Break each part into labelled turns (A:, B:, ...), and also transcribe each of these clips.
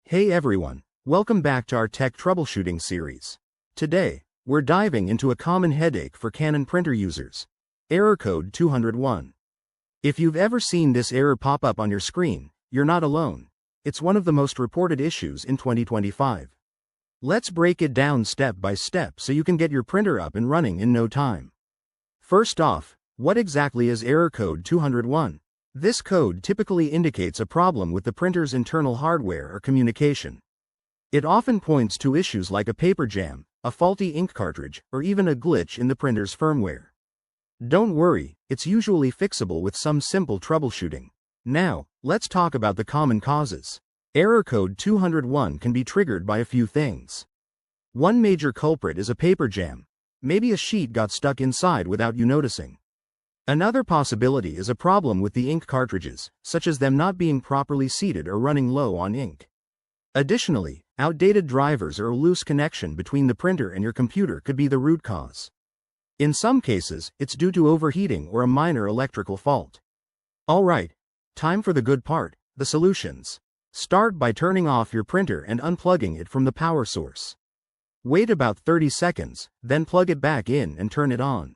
A: Hey everyone, welcome back to our tech troubleshooting series. Today, we're diving into a common headache for Canon printer users: error code 201. If you've ever seen this error pop up on your screen, you're not alone. It's one of the most reported issues in 2025. Let's break it down step by step so you can get your printer up and running in no time. First off, what exactly is error code 201? This code typically indicates a problem with the printer's internal hardware or communication. It often points to issues like a paper jam, a faulty ink cartridge, or even a glitch in the printer's firmware. Don't worry, it's usually fixable with some simple troubleshooting. Now, let's talk about the common causes. Error code 201 can be triggered by a few things. One major culprit is a paper jam. Maybe a sheet got stuck inside without you noticing. Another possibility is a problem with the ink cartridges, such as them not being properly seated or running low on ink. Additionally, outdated drivers or a loose connection between the printer and your computer could be the root cause. In some cases, it's due to overheating or a minor electrical fault. Alright, time for the good part, the solutions. Start by turning off your printer and unplugging it from the power source. Wait about 30 seconds, then plug it back in and turn it on.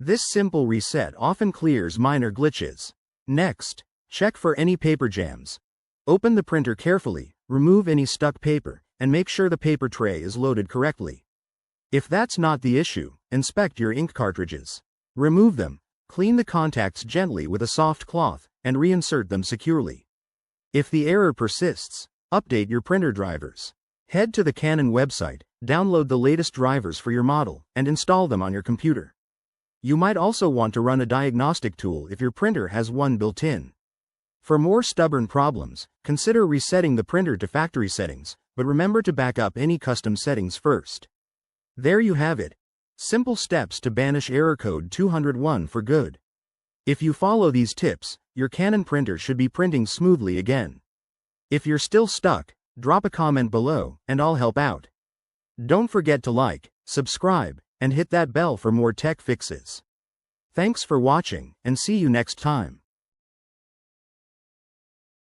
A: This simple reset often clears minor glitches. Next, check for any paper jams. Open the printer carefully, remove any stuck paper, and make sure the paper tray is loaded correctly. If that's not the issue, inspect your ink cartridges. Remove them, clean the contacts gently with a soft cloth, and reinsert them securely. If the error persists, update your printer drivers. Head to the Canon website, download the latest drivers for your model, and install them on your computer. You might also want to run a diagnostic tool if your printer has one built in. For more stubborn problems, consider resetting the printer to factory settings, but remember to back up any custom settings first. There you have it. Simple steps to banish error code 201 for good. If you follow these tips, your Canon printer should be printing smoothly again. If you're still stuck, drop a comment below, and I'll help out. Don't forget to like, subscribe, and hit that bell for more tech fixes. Thanks for watching, and see you next time.